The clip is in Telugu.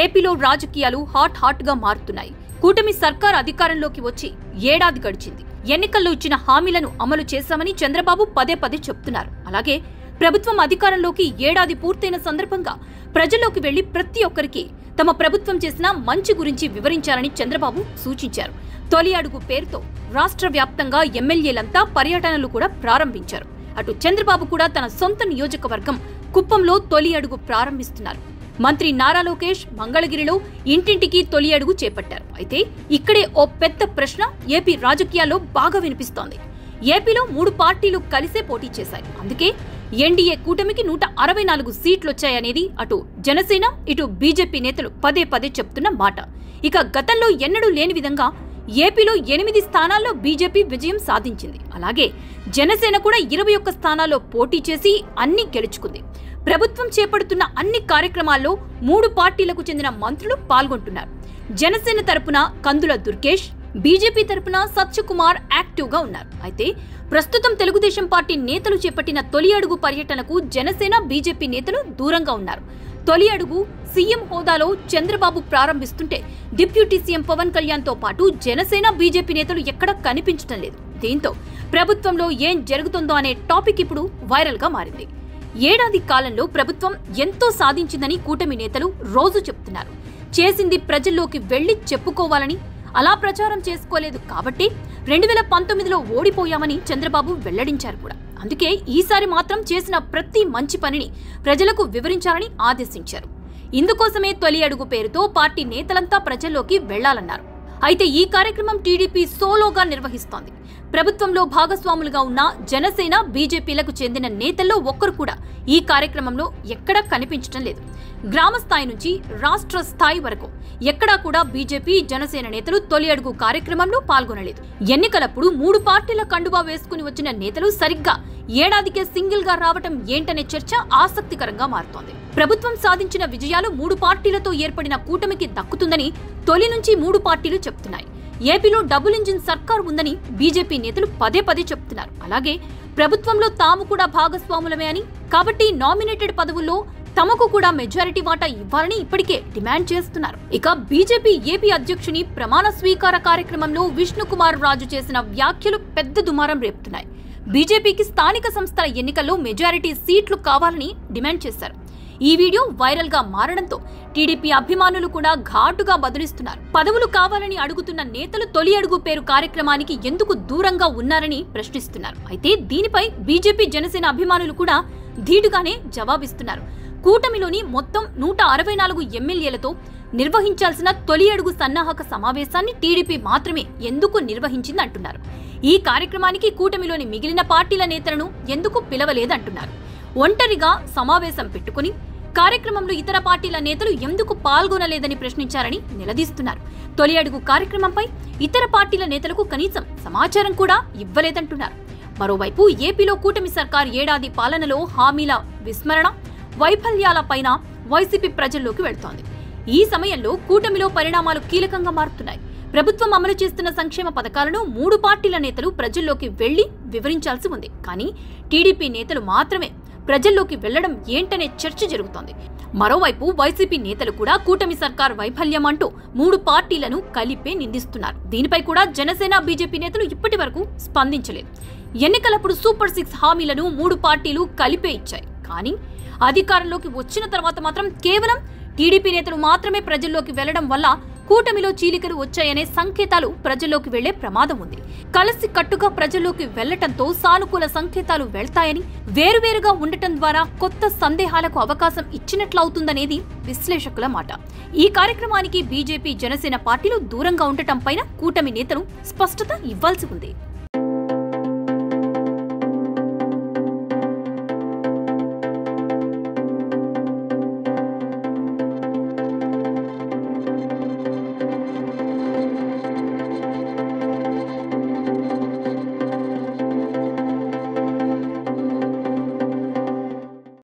ఏపీలో రాజకీయాలు హాట్ గా మారుతున్నాయి. కూటమి సర్కార్ అధికారంలోకి వచ్చి ఏడాది గడిచింది. ఎన్నికల్లో ఇచ్చిన హామీలను అమలు చేశామని చంద్రబాబు పదే చెప్తున్నారు. అలాగే ప్రభుత్వం అధికారంలోకి ఏడాది పూర్తయిన సందర్భంగా ప్రజల్లోకి వెళ్లి ప్రతి ఒక్కరికి తమ ప్రభుత్వం చేసిన మంచి గురించి వివరించాలని చంద్రబాబు సూచించారు. తొలి అడుగు పేరుతో రాష్ట్ర వ్యాప్తంగా ఎమ్మెల్యేలంతా పర్యటనలు కూడా ప్రారంభించారు. అటు చంద్రబాబు కూడా తన సొంత నియోజకవర్గం కుప్పంలో తొలి అడుగు ప్రారంభిస్తున్నారు. మంత్రి నారా లోకేష్ మంగళగిరిలో ఇంటింటికి తొలి అడుగు చేపట్టారు. అయితే ఇక్కడే ఓ పెద్ద ప్రశ్న ఏపీ రాజకీయాల్లో బాగా వినిపిస్తోంది. ఏపీలో 3 పార్టీలు కలిసే పోటీ చేశాయి. అందుకే ఎన్డీఏ కూటమికి 164 సీట్లొచ్చాయనేది అటు జనసేన ఇటు బీజేపీ నేతలు పదే చెప్తున్న మాట. ఇక గతంలో ఎన్నడూ లేని విధంగా ఏపీలో 8 స్థానాల్లో బీజేపీ విజయం సాధించింది. అలాగే జనసేన కూడా 21 స్థానాల్లో పోటీ చేసి అన్ని గెలుచుకుంది. ప్రభుత్వం చేపడుతున్న అన్ని కార్యక్రమాల్లో 3 పార్టీలకు చెందిన మంత్రులు పాల్గొంటున్నారు. జనసేన తరపున కందుల దుర్గేష్, బీజేపీ తరపున సత్యకుమార్ యాక్టివ్ గా ఉన్నారు. అయితే ప్రస్తుతం తెలుగుదేశం పార్టీ నేతలు చేపట్టిన తొలి అడుగు పర్యటనకు జనసేన బీజేపీ నేతలు దూరంగా ఉన్నారు. తొలి అడుగు సీఎం హోదాలో చంద్రబాబు ప్రారంభిస్తుంటే డిప్యూటీ సీఎం పవన్ కళ్యాణ్ తో పాటు జనసేన బీజేపీ నేతలు ఎక్కడా కనిపించడం లేదు. దీంతో ప్రభుత్వంలో ఏం జరుగుతుందో అనే టాపిక్ ఇప్పుడు వైరల్ గా మారింది. ఏడాది కాలంలో ప్రభుత్వం ఎంతో సాధించిందని కూటమి నేతలు రోజు చెప్తున్నారు. చేసింది ప్రజల్లోకి వెళ్లి చెప్పుకోవాలని, అలా ప్రచారం చేసుకోలేదు కాబట్టి 2019లో ఓడిపోయామని చంద్రబాబు వెల్లడించారు కూడా. అందుకే ఈసారి మాత్రం చేసిన ప్రతి మంచి పనిని ప్రజలకు వివరించాలని ఆదేశించారు. ఇందుకోసమే తొలి అడుగు పేరుతో పార్టీ నేతలంతా ప్రజల్లోకి వెళ్లాలన్నారు. అయితే ఈ కార్యక్రమం టీడీపీ సోలోగా నిర్వహిస్తోంది. ప్రభుత్వంలో భాగస్వాములుగా ఉన్న జనసేన బీజేపీలకు చెందిన నేతల్లో ఒక్కరు కూడా ఈ కార్యక్రమంలో ఎక్కడా కనిపించడం లేదు. గ్రామ స్థాయి నుంచి రాష్ట్ర స్థాయి వరకు ఎక్కడా కూడా బీజేపీ జనసేన నేతలు తొలి అడుగు కార్యక్రమంలో పాల్గొనలేదు. ఎన్నికలప్పుడు 3 పార్టీల కండువా వేసుకుని వచ్చిన నేతలు సరిగ్గా ఏడాదికే సింగిల్ గా రావటం ఏంటనే చర్చ ఆసక్తికరంగా మారుతోంది. ప్రభుత్వం సాధించిన విజయాలు 3 పార్టీలతో ఏర్పడిన కూటమికి దక్కుతుందని తొలి నుంచి 3 పార్టీలు చెప్తున్నాయి. ఏపీలో డబుల్ ఇంజిన్ సర్కార్ ఉందని బీజేపీ నేతలు పదే చెప్తున్నారు. అలాగే ప్రభుత్వంలో తాము కూడా భాగస్వాములమే అని, కాబట్టి నామినేటెడ్ పదవుల్లో తమకు కూడా మెజారిటీ వాటా ఇవ్వాలని ఇప్పటికే డిమాండ్ చేస్తున్నారు. ఇక బీజేపీ ఏపీ అధ్యక్షుని ప్రమాణ స్వీకార కార్యక్రమంలో విష్ణుకుమార్ రాజు చేసిన వ్యాఖ్యలు పెద్ద దుమారం రేపుతున్నాయి. బీజేపీకి స్థానిక సంస్థల ఎన్నికల్లో మెజారిటీ సీట్లు కావాలని డిమాండ్ చేశారు. ఈ వీడియో వైరల్ గా మారడంతో టీడీపీ అభిమానులు కూడా ఘాటుగా బదులిస్తున్నారు. పదవులు కావాలని అడుగుతున్న నేతలు తొలి అడుగు పేరు కార్యక్రమానికి ఎందుకు దూరంగా ఉన్నారని ప్రశ్నిస్తున్నారు. అయితే దీనిపై బీజేపీ జనసేన అభిమానులు కూడా ధీటుగానే జవాబిస్తున్నారు. కూటమిలోని మొత్తం 164 ఎమ్మెల్యేలతో నిర్వహించాల్సిన తొలి అడుగు సన్నాహక సమావేశాన్ని టీడీపీ మాత్రమే ఎందుకు నిర్వహించిందంటున్నారు. ఈ కార్యక్రమానికి కూటమిలోని మిగిలిన పార్టీల నేతలను ఎందుకు పిలవలేదంటున్నారు. ఒంటరిగా సమావేశం పెట్టుకుని కార్యక్రమంలో ఇతర పార్టీల నేతలు ఎందుకు పాల్గొనలేదని ప్రశ్నించారని నిలదీస్తున్నారు. తొలి అడుగు కార్యక్రమంపై ఇతర పార్టీల నేతలకు కనీసం సమాచారం కూడా ఇవ్వలేదంటున్నారు. మరోవైపు ఏపీలో కూటమి సర్కార్ ఏడాది పాలనలో హామీల విస్మరణ, వైఫల్యాలపైన వైసీపీ ప్రజల్లోకి వెళ్తోంది. ఈ సమయంలో కూటమిలో పరిణామాలు కీలకంగా మారుతున్నాయి. ప్రభుత్వం అమలు చేస్తున్న సంక్షేమ పథకాలను 3 పార్టీల నేతలు ప్రజల్లోకి వెళ్లి వివరించాల్సి ఉంది. కానీ టీడీపీ నేతలు మాత్రమే ప్రజల్లోకి వెళ్లడం ఏంటనే చర్చ జరుగుతోంది. మరోవైపు వైసీపీ నేతలు కూడా కూటమి సర్కార్ వైఫల్యం అంటూ 3 పార్టీలను కలిపే నిందిస్తున్నారు. దీనిపై కూడా జనసేన బీజేపీ నేతలు ఇప్పటి వరకు స్పందించలేదు. ఎన్నికలప్పుడు సూపర్ 6 హామీలను 3 పార్టీలు కలిపే ఇచ్చాయి. కానీ అధికారంలోకి వచ్చిన తర్వాత మాత్రం కేవలం టీడీపీ నేతలు మాత్రమే ప్రజల్లోకి వెళ్లడం వల్ల కూటమిలో చీలికలు వచ్చాయనే సంకేతాలు ప్రజల్లోకి వెళ్లే ప్రమాదం ఉంది. కలిసి కట్టుగా ప్రజల్లోకి వెళ్లటంతో సానుకూల సంకేతాలు వెళ్తాయని, వేరువేరుగా ఉండటం ద్వారా కొత్త సందేహాలకు అవకాశం ఇచ్చినట్లవుతుందనేది విశ్లేషకుల మాట. ఈ కార్యక్రమానికి బీజేపీ జనసేన పార్టీలు దూరంగా ఉండటం పైన కూటమి నేతలు స్పష్టత ఇవ్వాల్సి ఉంది.